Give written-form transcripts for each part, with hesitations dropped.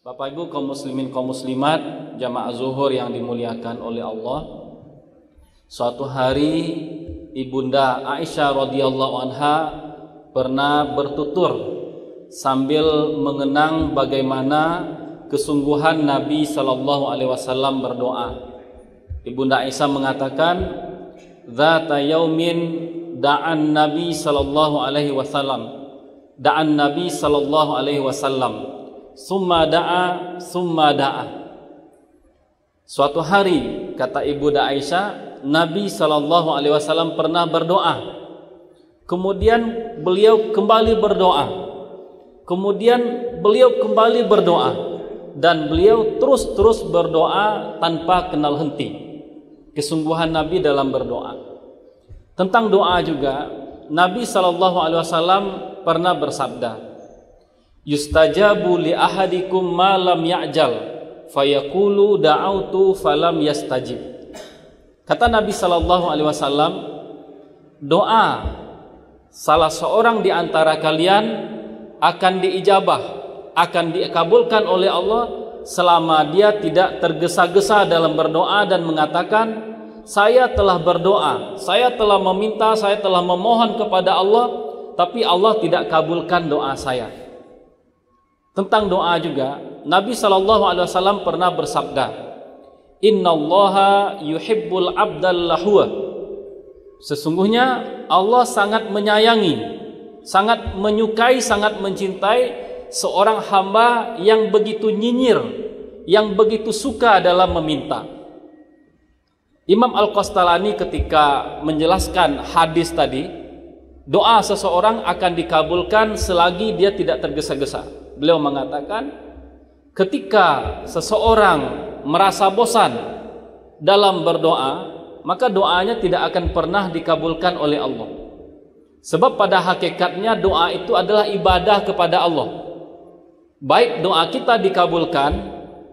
Bapak Ibu kaum muslimin kaum muslimat jamaah zuhur yang dimuliakan oleh Allah. Suatu hari Ibunda Aisyah radhiyallahu anha pernah bertutur sambil mengenang bagaimana kesungguhan Nabi sallallahu alaihi wasallam berdoa. Ibunda Aisyah mengatakan, "Dzata yaumin da'an Nabi sallallahu alaihi wasallam. Da'an Nabi sallallahu alaihi wasallam. Summa da'a, summa da'a." Suatu hari, kata Ibunda Aisyah, Nabi sallallahu alaihi wasallam pernah berdoa. Kemudian beliau kembali berdoa. Kemudian beliau kembali berdoa, dan beliau terus berdoa tanpa kenal henti. Kesungguhan Nabi dalam berdoa. Tentang doa juga, Nabi sallallahu alaihi wasallam pernah bersabda, "Yustajabu li ahadikum ma lam ya'jal, fayaqulu da'autu falam yastajib." Kata Nabi sallallahu alaihi wasallam, doa salah seorang di antara kalian akan diijabah, akan dikabulkan oleh Allah selama dia tidak tergesa-gesa dalam berdoa dan mengatakan, "Saya telah berdoa, saya telah meminta, saya telah memohon kepada Allah, tapi Allah tidak kabulkan doa saya." Tentang doa juga, Nabi sallallahu alaihi wasallam pernah bersabda, "Innallaha yuhibbul abdal lahwa." Sesungguhnya Allah sangat menyayangi, sangat menyukai, sangat mencintai seorang hamba yang begitu nyinyir, yang begitu suka dalam meminta. Imam Al-Qastalani ketika menjelaskan hadis tadi, doa seseorang akan dikabulkan selagi dia tidak tergesa-gesa. Beliau mengatakan, ketika seseorang merasa bosan dalam berdoa, maka doanya tidak akan pernah dikabulkan oleh Allah. Sebab pada hakikatnya doa itu adalah ibadah kepada Allah. Baik doa kita dikabulkan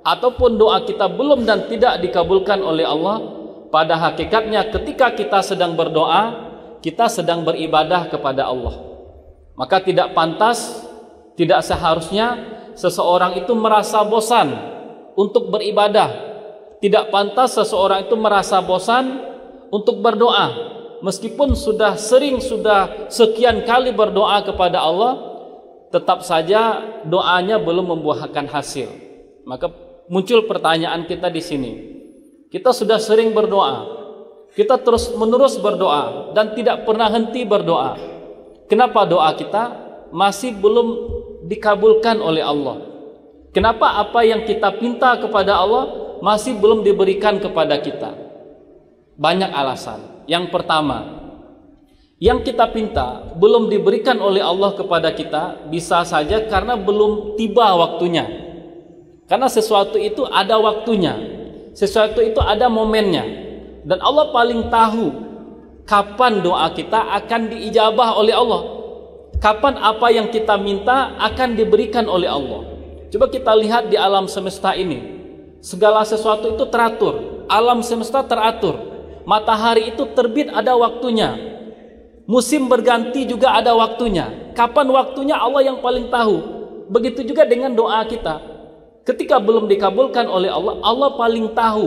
ataupun doa kita belum dan tidak dikabulkan oleh Allah, pada hakikatnya ketika kita sedang berdoa, kita sedang beribadah kepada Allah. Maka tidak pantas, tidak seharusnya seseorang itu merasa bosan untuk beribadah. Tidak pantas seseorang itu merasa bosan untuk berdoa. Meskipun sudah sekian kali berdoa kepada Allah, tetap saja doanya belum membuahkan hasil. Maka muncul pertanyaan kita di sini. Kita sudah sering berdoa, kita terus menerus berdoa dan tidak pernah henti berdoa. Kenapa doa kita masih belum dikabulkan oleh Allah? Kenapa apa yang kita minta kepada Allah masih belum diberikan kepada kita? Banyak alasan. Yang pertama, yang kita minta belum diberikan oleh Allah kepada kita bisa saja karena belum tiba waktunya. Karena sesuatu itu ada waktunya, sesuatu itu ada momennya, dan Allah paling tahu kapan doa kita akan diijabah oleh Allah, kapan apa yang kita minta akan diberikan oleh Allah. Coba kita lihat di alam semesta ini, segala sesuatu itu teratur. Alam semesta teratur. Matahari itu terbit ada waktunya, musim berganti juga ada waktunya. Kapan waktunya Allah yang paling tahu. Begitu juga dengan doa kita. Ketika belum dikabulkan oleh Allah, Allah paling tahu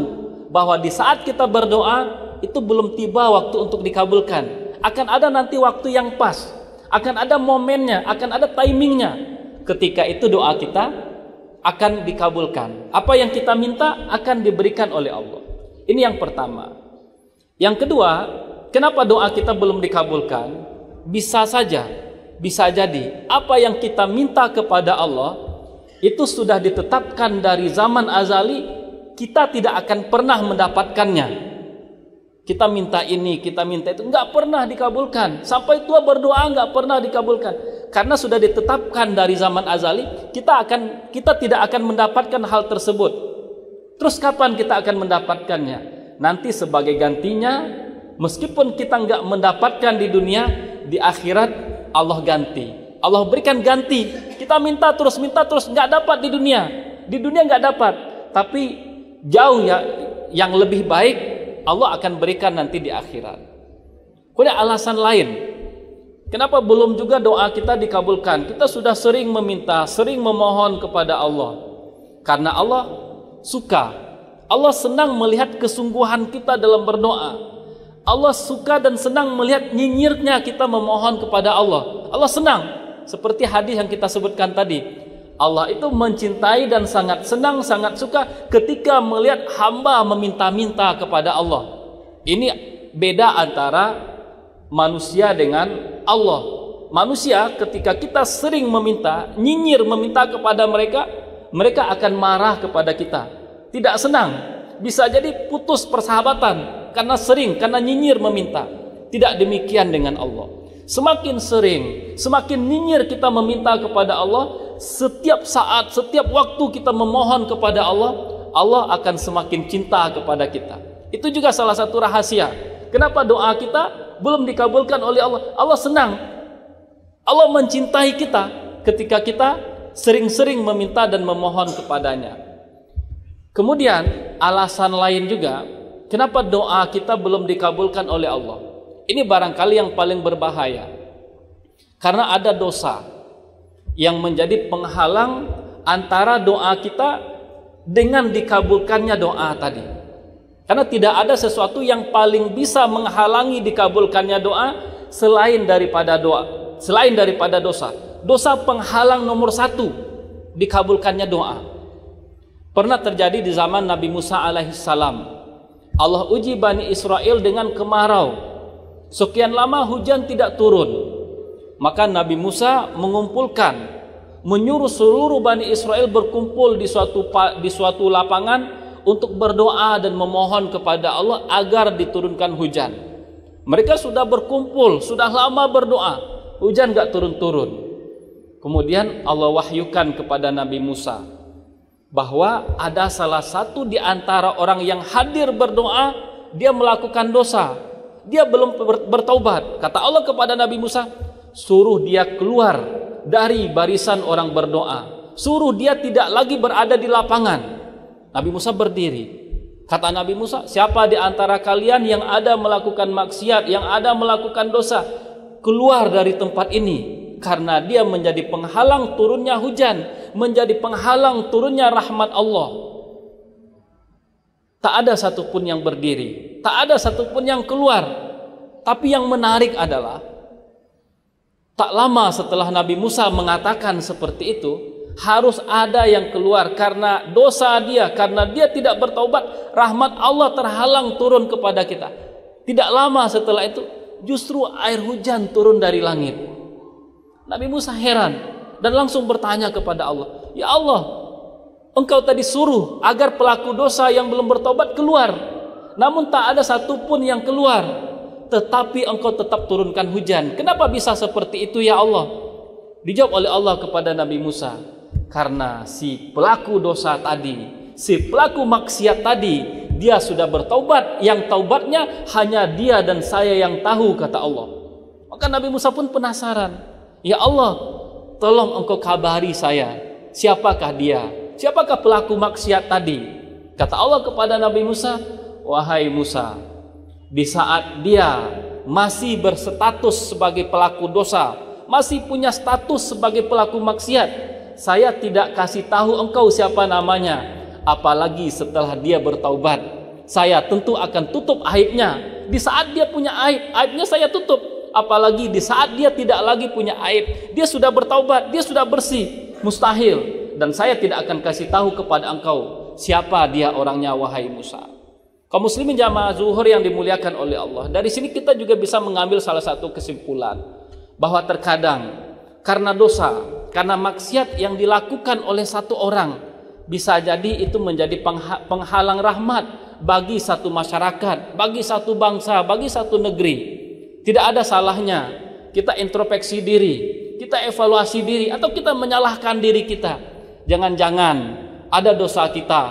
bahwa di saat kita berdoa itu belum tiba waktu untuk dikabulkan. Akan ada nanti waktu yang pas, akan ada momennya, akan ada timingnya. Ketika itu doa kita akan dikabulkan. Apa yang kita minta akan diberikan oleh Allah. Ini yang pertama. Yang kedua, kenapa doa kita belum dikabulkan? Bisa saja, bisa jadi apa yang kita minta kepada Allah itu sudah ditetapkan dari zaman azali, kita tidak akan pernah mendapatkannya. Kita minta ini, kita minta itu, nggak pernah dikabulkan. Sampai tua berdoa nggak pernah dikabulkan. Karena sudah ditetapkan dari zaman azali, kita tidak akan mendapatkan hal tersebut. Terus kapan kita akan mendapatkannya? Nanti sebagai gantinya, meskipun kita nggak mendapatkan di dunia, di akhirat Allah ganti. Allah berikan ganti. Kita minta terus nggak dapat di dunia. Di dunia nggak dapat, tapi jauh ya yang lebih baik Allah akan berikan nanti di akhirat. Kemudian alasan lain, kenapa belum juga doa kita dikabulkan? Kita sudah sering meminta, sering memohon kepada Allah. Karena Allah suka, Allah senang melihat kesungguhan kita dalam berdoa. Allah suka dan senang melihat nyinyirnya kita memohon kepada Allah. Allah senang, seperti hadis yang kita sebutkan tadi. Allah itu mencintai dan sangat senang, sangat suka ketika melihat hamba meminta-minta kepada Allah. Ini beda antara manusia dengan Allah. Manusia ketika kita sering meminta, nyinyir meminta kepada mereka, mereka akan marah kepada kita, tidak senang, bisa jadi putus persahabatan karena sering, karena nyinyir meminta. Tidak demikian dengan Allah. Semakin sering, semakin nyinyir kita meminta kepada Allah, setiap saat, setiap waktu kita memohon kepada Allah, Allah akan semakin cinta kepada kita. Itu juga salah satu rahasia kenapa doa kita belum dikabulkan oleh Allah. Allah senang, Allah mencintai kita ketika kita sering-sering meminta dan memohon kepadanya. Kemudian alasan lain juga kenapa doa kita belum dikabulkan oleh Allah. Ini barangkali yang paling berbahaya, karena ada dosa yang menjadi penghalang antara doa kita dengan dikabulkannya doa tadi. Karena tidak ada sesuatu yang paling bisa menghalangi dikabulkannya doa selain daripada dosa. Dosa penghalang nomor satu dikabulkannya doa. Pernah terjadi di zaman Nabi Musa alaihissalam. Allah uji Bani Israel dengan kemarau. Sekian lama hujan tidak turun. Maka Nabi Musa menyuruh seluruh Bani Israel berkumpul di suatu lapangan untuk berdoa dan memohon kepada Allah agar diturunkan hujan. Mereka sudah berkumpul, sudah lama berdoa, hujan gak turun-turun. Kemudian Allah wahyukan kepada Nabi Musa bahwa ada salah satu di antara orang yang hadir berdoa, dia melakukan dosa, dia belum bertaubat. Kata Allah kepada Nabi Musa, suruh dia keluar dari barisan orang berdoa, suruh dia tidak lagi berada di lapangan. Nabi Musa berdiri. Kata Nabi Musa, siapa di antara kalian yang ada melakukan maksiat, yang ada melakukan dosa, keluar dari tempat ini, karena dia menjadi penghalang turunnya hujan, menjadi penghalang turunnya rahmat Allah. Tak ada satupun yang berdiri, tak ada satupun yang keluar. Tapi yang menarik adalah tak lama setelah Nabi Musa mengatakan seperti itu, harus ada yang keluar karena dosa dia, karena dia tidak bertaubat, rahmat Allah terhalang turun kepada kita. Tidak lama setelah itu justru air hujan turun dari langit. Nabi Musa heran dan langsung bertanya kepada Allah, ya Allah, engkau tadi suruh agar pelaku dosa yang belum bertaubat keluar, namun tak ada satupun yang keluar, tetapi engkau tetap turunkan hujan. Kenapa bisa seperti itu ya Allah? Dijawab oleh Allah kepada Nabi Musa, karena si pelaku dosa tadi, si pelaku maksiat tadi, dia sudah bertaubat, yang taubatnya hanya dia dan saya yang tahu, kata Allah. Maka Nabi Musa pun penasaran, ya Allah, tolong engkau kabari saya, siapakah dia, siapakah pelaku maksiat tadi? Kata Allah kepada Nabi Musa, wahai Musa, di saat dia masih berstatus sebagai pelaku dosa, masih punya status sebagai pelaku maksiat, saya tidak kasih tahu engkau siapa namanya. Apalagi setelah dia bertaubat, saya tentu akan tutup aibnya. Di saat dia punya aib, aibnya saya tutup. Apalagi di saat dia tidak lagi punya aib, dia sudah bertaubat, dia sudah bersih, mustahil. Dan saya tidak akan kasih tahu kepada engkau siapa dia orangnya, wahai Musa. Kaum muslimin jamaah zuhur yang dimuliakan oleh Allah, dari sini kita juga bisa mengambil salah satu kesimpulan, bahwa terkadang karena dosa, karena maksiat yang dilakukan oleh satu orang, bisa jadi itu menjadi penghalang rahmat bagi satu masyarakat, bagi satu bangsa, bagi satu negeri. Tidak ada salahnya kita introspeksi diri, kita evaluasi diri, atau kita menyalahkan diri kita. Jangan-jangan ada dosa kita,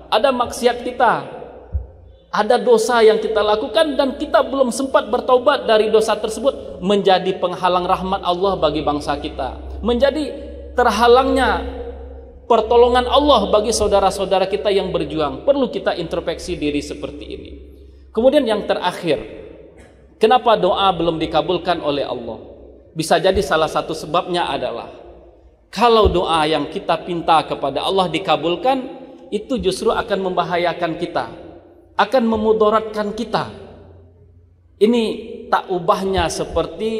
ada maksiat kita, ada dosa yang kita lakukan dan kita belum sempat bertaubat dari dosa tersebut, menjadi penghalang rahmat Allah bagi bangsa kita, menjadi terhalangnya pertolongan Allah bagi saudara-saudara kita yang berjuang. Perlu kita introspeksi diri seperti ini. Kemudian yang terakhir, kenapa doa belum dikabulkan oleh Allah? Bisa jadi salah satu sebabnya adalah Kalau doa yang kita pinta kepada Allah dikabulkan, itu justru akan membahayakan kita, akan memudaratkan kita. Ini tak ubahnya seperti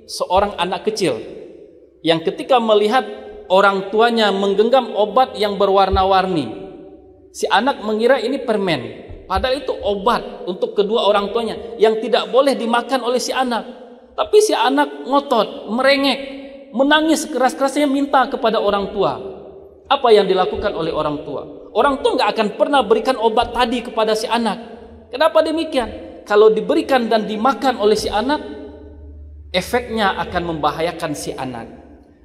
seorang anak kecil yang ketika melihat orang tuanya menggenggam obat yang berwarna-warni, si anak mengira ini permen, padahal itu obat untuk kedua orang tuanya yang tidak boleh dimakan oleh si anak. Tapi si anak ngotot, merengek, menangis keras-kerasnya minta kepada orang tua. Apa yang dilakukan oleh orang tua? Orang tua nggak akan pernah berikan obat tadi kepada si anak. Kenapa demikian? Kalau diberikan dan dimakan oleh si anak, efeknya akan membahayakan si anak.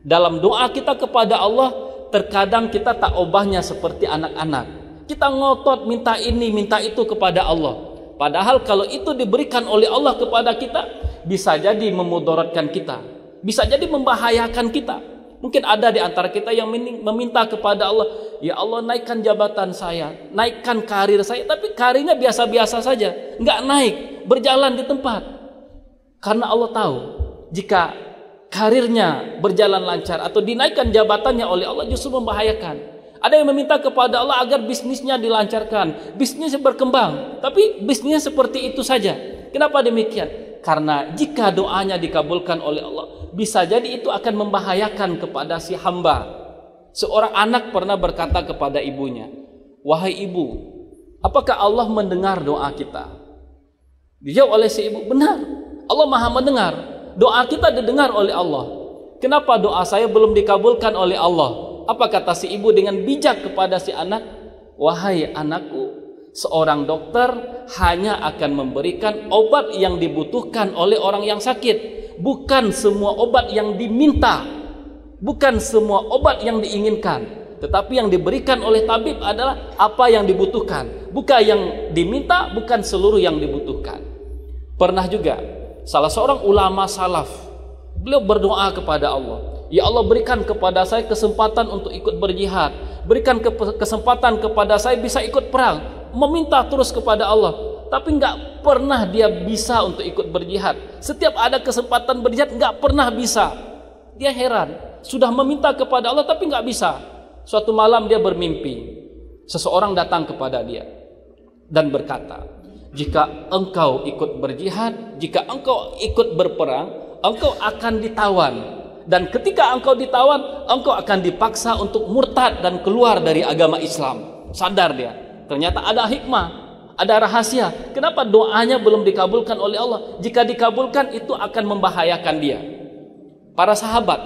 Dalam doa kita kepada Allah, terkadang kita tak obahnya seperti anak-anak. Kita ngotot minta ini, minta itu kepada Allah. Padahal kalau itu diberikan oleh Allah kepada kita, bisa jadi memudaratkan kita, bisa jadi membahayakan kita. Mungkin ada di antara kita yang meminta kepada Allah, ya Allah naikkan jabatan saya, naikkan karir saya, tapi karirnya biasa-biasa saja, nggak naik, berjalan di tempat. Karena Allah tahu, jika karirnya berjalan lancar atau dinaikkan jabatannya oleh Allah justru membahayakan. Ada yang meminta kepada Allah agar bisnisnya dilancarkan, bisnisnya berkembang, tapi bisnisnya seperti itu saja. Kenapa demikian? Karena jika doanya dikabulkan oleh Allah, bisa jadi itu akan membahayakan kepada si hamba. Seorang anak pernah berkata kepada ibunya, wahai ibu, apakah Allah mendengar doa kita? Dijawab oleh si ibu, benar, Allah maha mendengar. Doa kita didengar oleh Allah. Kenapa doa saya belum dikabulkan oleh Allah? Apa kata si ibu dengan bijak kepada si anak? Wahai anakku, seorang dokter hanya akan memberikan obat yang dibutuhkan oleh orang yang sakit, bukan semua obat yang diminta, bukan semua obat yang diinginkan, tetapi yang diberikan oleh tabib adalah apa yang dibutuhkan, bukan yang diminta, bukan seluruh yang dibutuhkan. Pernah juga salah seorang ulama salaf, beliau berdoa kepada Allah, ya Allah berikan kepada saya kesempatan untuk ikut berjihad, berikan kesempatan kepada saya bisa ikut perang. Meminta terus kepada Allah, tapi nggak pernah dia bisa untuk ikut berjihad. Setiap ada kesempatan berjihad nggak pernah bisa. Dia heran, sudah meminta kepada Allah tapi nggak bisa. Suatu malam dia bermimpi, seseorang datang kepada dia dan berkata, jika engkau ikut berjihad, jika engkau ikut berperang, engkau akan ditawan, dan ketika engkau ditawan, engkau akan dipaksa untuk murtad dan keluar dari agama Islam. Sadar dia, ternyata ada hikmah, ada rahasia. Kenapa doanya belum dikabulkan oleh Allah? Jika dikabulkan itu akan membahayakan dia. Para sahabat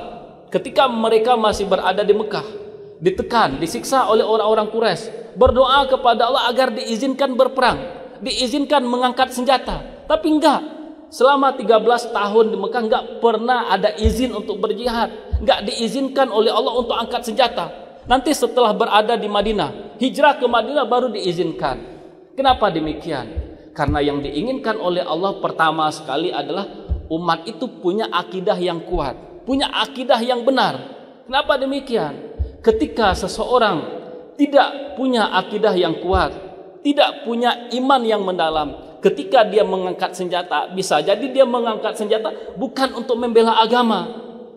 ketika mereka masih berada di Mekah, ditekan, disiksa oleh orang-orang Quraisy, berdoa kepada Allah agar diizinkan berperang, diizinkan mengangkat senjata. Tapi enggak, selama 13 tahun di Mekah enggak pernah ada izin untuk berjihad, enggak diizinkan oleh Allah untuk angkat senjata. Nanti setelah berada di Madinah, hijrah ke Madinah baru diizinkan. Kenapa demikian? Karena yang diinginkan oleh Allah pertama sekali adalah umat itu punya akidah yang kuat, punya akidah yang benar. Kenapa demikian? Ketika seseorang tidak punya akidah yang kuat, tidak punya iman yang mendalam, ketika dia mengangkat senjata, bisa jadi dia mengangkat senjata bukan untuk membela agama,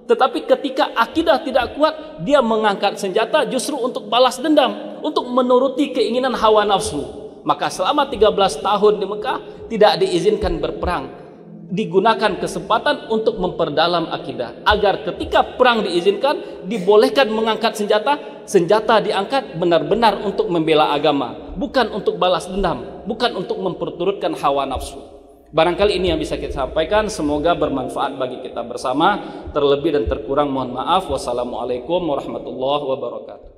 tetapi ketika akidah tidak kuat, dia mengangkat senjata justru untuk balas dendam, untuk menuruti keinginan hawa nafsu. Maka selama 13 tahun di Mekah tidak diizinkan berperang, digunakan kesempatan untuk memperdalam akidah, agar ketika perang diizinkan, dibolehkan mengangkat senjata, senjata diangkat benar-benar untuk membela agama, bukan untuk balas dendam, bukan untuk memperturutkan hawa nafsu. Barangkali ini yang bisa kita sampaikan, semoga bermanfaat bagi kita bersama. Terlebih dan terkurang mohon maaf. Wassalamualaikum warahmatullahi wabarakatuh.